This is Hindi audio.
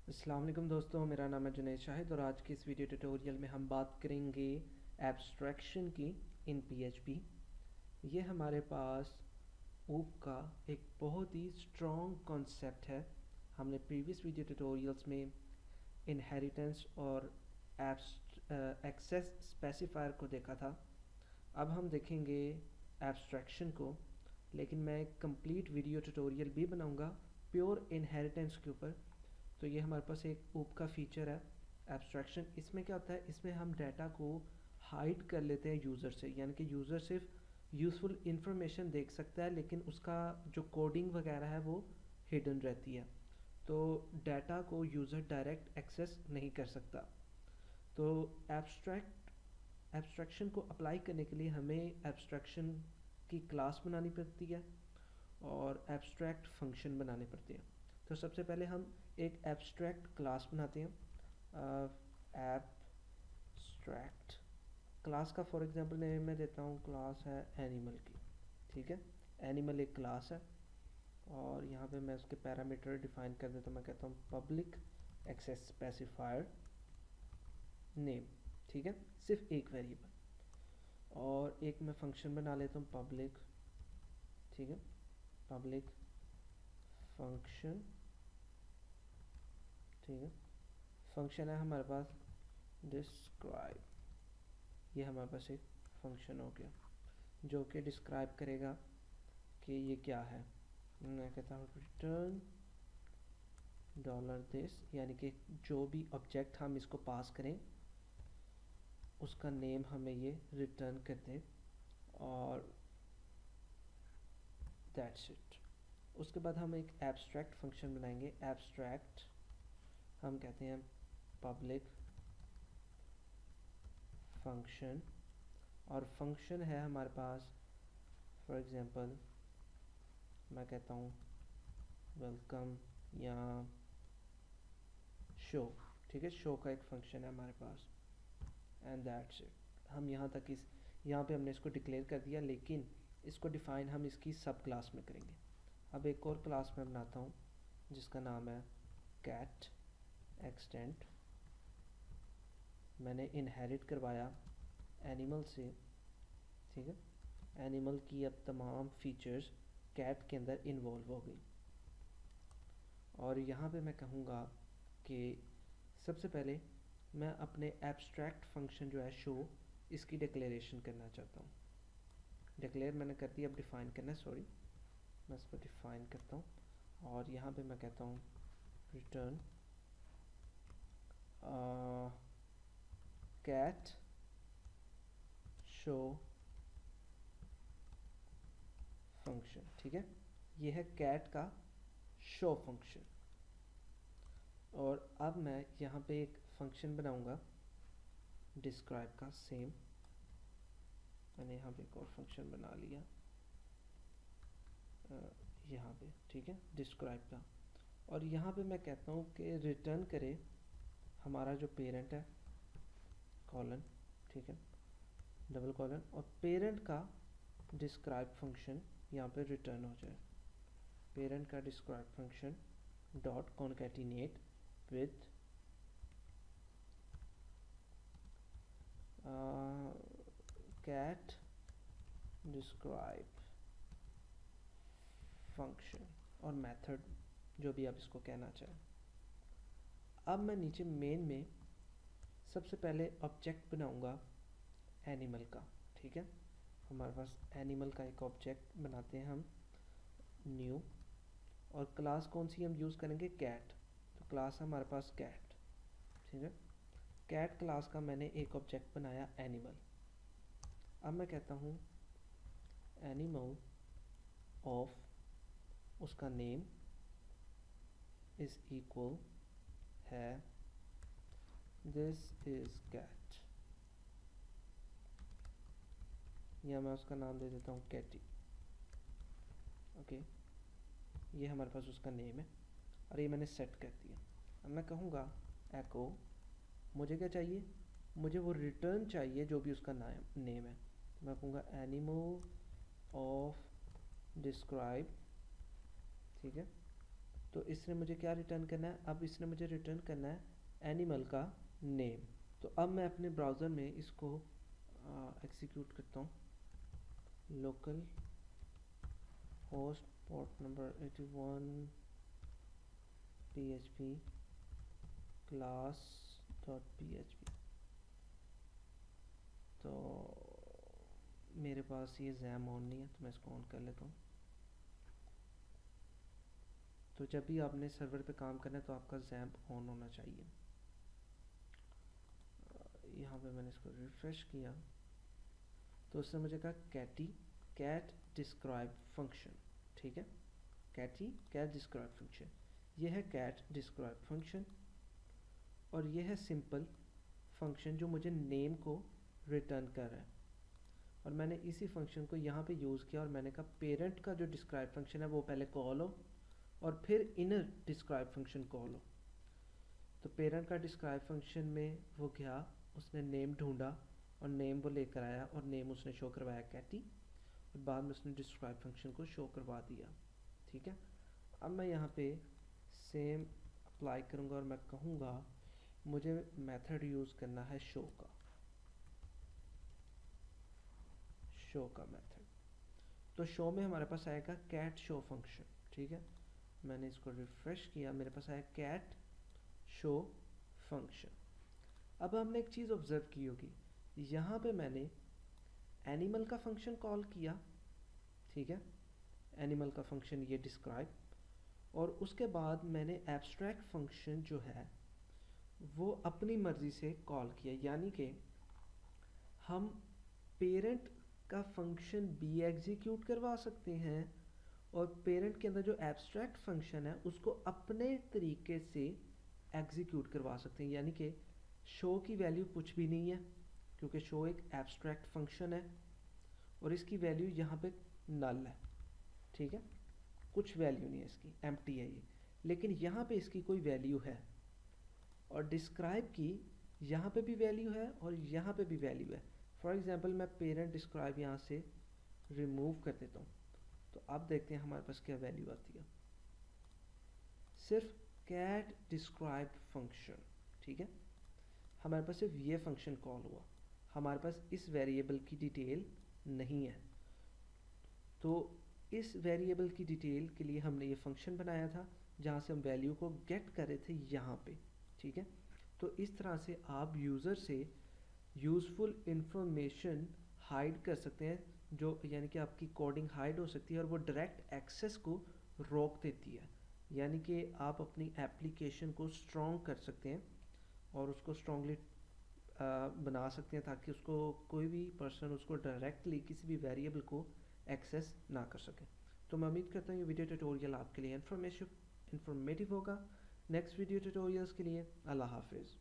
अस्सलाम वालेकुम दोस्तों, मेरा नाम है जुनैद शाहिद और आज की इस वीडियो ट्यूटोरियल में हम बात करेंगे एब्स्ट्रैक्शन की इन PHP। ये हमारे पास ऊप का एक बहुत ही स्ट्रॉन्ग कॉन्सेप्ट है। हमने प्रीवियस वीडियो ट्यूटोरियल्स में इनहेरिटेंस और एक्सेस स्पेसिफायर को देखा था। अब हम देखेंगे एब्स्ट्रैक्शन को, लेकिन मैं एक कंप्लीट वीडियो ट्यूटोरियल भी बनाऊंगा प्योर इनहेरिटेंस के ऊपर। तो ये हमारे पास एक ऊप का फीचर है एब्स्ट्रैक्शन। इसमें क्या होता है, इसमें हम डाटा को हाइड कर लेते हैं यूज़र से, यानी कि यूज़र सिर्फ यूज़फुल इंफॉर्मेशन देख सकता है लेकिन उसका जो कोडिंग वगैरह है वो हिडन रहती है, तो डाटा को यूज़र डायरेक्ट एक्सेस नहीं कर सकता। तो एब्स्ट्रैक्शन को अप्लाई करने के लिए हमें एब्स्ट्रैक्शन की क्लास बनानी पड़ती है और एब्स्ट्रैक्ट फंक्शन बनाने पड़ते हैं। तो सबसे पहले हम एक एब्स्ट्रैक्ट क्लास बनाते हैं। एब्स्ट्रैक्ट क्लास का फॉर एग्जांपल नेम मैं देता हूँ, क्लास है एनिमल की। ठीक है, एनिमल एक क्लास है और यहाँ पे मैं उसके पैरामीटर डिफाइन कर देता हूँ। मैं कहता हूँ पब्लिक एक्सेस स्पेसिफायर नेम। ठीक है, सिर्फ एक वेरिएबल। और एक मैं फंक्शन बना लेता हूँ पब्लिक। ठीक है, पब्लिक फंक्शन। ठीक है, फंक्शन है हमारे पास डिस्क्राइब। ये हमारे पास एक फंक्शन हो गया जो कि डिस्क्राइब करेगा कि ये क्या है। मैं कहता हूँ रिटर्न $this, यानी कि जो भी ऑब्जेक्ट हम इसको पास करें उसका नेम हमें ये रिटर्न कर दे, और दैट्स इट। उसके बाद हम एक एब्स्ट्रैक्ट फंक्शन बनाएंगे। एब्स्ट्रैक्ट हम कहते हैं पब्लिक फंक्शन, और फंक्शन है हमारे पास फॉर एग्जांपल मैं कहता हूँ वेलकम या शो। ठीक है, शो का एक फंक्शन है हमारे पास, एंड दैट्स इट। हम यहाँ पे हमने इसको डिक्लेयर कर दिया, लेकिन इसको डिफाइन हम इसकी सब क्लास में करेंगे। अब एक और क्लास में बनाता हूँ जिसका नाम है कैट एक्सटेंट। मैंने इनहेरिट करवाया एनिमल से। ठीक है, एनिमल की अब तमाम फीचर्स कैट के अंदर इन्वॉल्व हो गई। और यहाँ पे मैं कहूँगा कि सबसे पहले मैं अपने एब्स्ट्रैक्ट फंक्शन जो है शो, इसकी डिक्लेरेशन करना चाहता हूँ। डिक्लेयर मैंने कर दिया, अब डिफ़ाइन करना है। सॉरी, मैं इसको डिफ़ाइन करता हूँ और यहाँ पे मैं कहता हूँ रिटर्न कैट शो फंक्शन। ठीक है, ये है कैट का शो फंक्शन। और अब मैं यहाँ पे एक फंक्शन बनाऊंगा डिस्क्राइब का। सेम मैंने यहाँ पे एक और फंक्शन बना लिया यहाँ पे। ठीक है, डिस्क्राइब का। और यहाँ पे मैं कहता हूँ कि रिटर्न करे हमारा जो पेरेंट है कॉलन। ठीक है, डबल कॉलन, और पेरेंट का डिस्क्राइब फंक्शन यहाँ पे रिटर्न हो जाए। पेरेंट का describe function dot concatenate with cat describe function और मेथड, जो भी आप इसको कहना चाहें। अब मैं नीचे मेन में सबसे पहले ऑब्जेक्ट बनाऊंगा एनिमल का। ठीक है, हमारे पास एनिमल का एक ऑब्जेक्ट बनाते हैं हम न्यू, और क्लास कौन सी हम यूज़ करेंगे, कैट। तो क्लास है हमारे पास कैट। ठीक है, कैट क्लास का मैंने एक ऑब्जेक्ट बनाया एनिमल। अब मैं कहता हूँ एनिमल ऑफ, उसका नेम इज इक्वल है दिस इज कैट, या मैं उसका नाम दे देता हूँ कैटी। ओके, ये हमारे पास उसका नेम है और ये मैंने सेट कर दिया। अब मैं कहूँगा एको, मुझे क्या चाहिए, मुझे वो रिटर्न चाहिए जो भी उसका नेम है। तो मैं कहूँगा एनिमल ऑफ डिस्क्राइब। ठीक है, तो इसने मुझे क्या रिटर्न करना है, अब इसने मुझे रिटर्न करना है एनिमल का नेम। तो अब मैं अपने ब्राउज़र में इसको एग्जीक्यूट करता हूँ, local host port number 81 php class dot php। तो मेरे पास ये जैम ऑन नहीं है, तो मैं इसको ऑन कर लेता हूँ। तो जब भी आपने सर्वर पे काम करना है तो आपका जैम ऑन होना चाहिए। यहाँ पे मैंने इसको रिफ्रेश किया तो उसने मुझे कहा कैट डिस्क्राइब फंक्शन। ठीक है, कैट डिस्क्राइब फंक्शन, ये है कैट डिस्क्राइब फंक्शन और ये है सिंपल फंक्शन जो मुझे नेम को रिटर्न कर रहा है। और मैंने इसी फंक्शन को यहाँ पे यूज़ किया और मैंने कहा पेरेंट का जो डिस्क्राइब फंक्शन है वो पहले कॉल हो और फिर इनर डिस्क्राइब फंक्शन कॉल हो। तो पेरेंट का डिस्क्राइब फंक्शन में वो गया, उसने नेम ढूंढा और नेम वो लेकर आया और नेम उसने शो करवाया कैटी, और बाद में उसने डिस्क्राइब फंक्शन को शो करवा दिया। ठीक है, अब मैं यहाँ पे सेम अप्लाई करूँगा और मैं कहूँगा मुझे मेथड यूज़ करना है शो का मेथड। तो शो में हमारे पास आएगा कैट शो फंक्शन। ठीक है, मैंने इसको रिफ्रेश किया, मेरे पास आया कैट शो फंक्शन। अब हमने एक चीज़ ऑब्जर्व की होगी, यहाँ पे मैंने एनिमल का फंक्शन कॉल किया। ठीक है, एनिमल का फंक्शन ये डिस्क्राइब, और उसके बाद मैंने एब्स्ट्रैक्ट फंक्शन जो है वो अपनी मर्ज़ी से कॉल किया, यानी कि हम पेरेंट का फंक्शन भी एग्जीक्यूट करवा सकते हैं और पेरेंट के अंदर जो एब्स्ट्रैक्ट फंक्शन है उसको अपने तरीके से एग्जीक्यूट करवा सकते हैं। यानी कि शो की वैल्यू कुछ भी नहीं है क्योंकि शो एक एब्स्ट्रैक्ट फंक्शन है और इसकी वैल्यू यहाँ पे नल है। ठीक है, कुछ वैल्यू नहीं है इसकी, एम्प्टी है ये, लेकिन यहाँ पे इसकी कोई वैल्यू है। और डिस्क्राइब की यहाँ पे भी वैल्यू है और यहाँ पे भी वैल्यू है। फॉर एग्जांपल मैं पेरेंट डिस्क्राइब यहाँ से रिमूव कर देता हूँ, तो अब देखते हैं हमारे पास क्या वैल्यू आती है। सिर्फ कैट डिस्क्राइब फंक्शन। ठीक है, हमारे पास सिर्फ ये फंक्शन कॉल हुआ, हमारे पास इस वेरिएबल की डिटेल नहीं है। तो इस वेरिएबल की डिटेल के लिए हमने ये फंक्शन बनाया था जहाँ से हम वैल्यू को गेट कर रहे थे यहाँ पे। ठीक है, तो इस तरह से आप यूज़र से यूज़फुल इंफॉर्मेशन हाइड कर सकते हैं, जो यानी कि आपकी कोडिंग हाइड हो सकती है और वो डायरेक्ट एक्सेस को रोक देती है। यानी कि आप अपनी एप्लीकेशन को स्ट्रॉन्ग कर सकते हैं और उसको स्ट्रॉन्गली बना सकते हैं ताकि उसको कोई भी पर्सन उसको डायरेक्टली किसी भी वेरिएबल को एक्सेस ना कर सके। तो मैं उम्मीद करता हूँ ये वीडियो ट्यूटोरियल आपके लिए इन्फॉर्मेटिव होगा। नेक्स्ट वीडियो ट्यूटोरियल्स के लिए अल्लाह हाफिज़।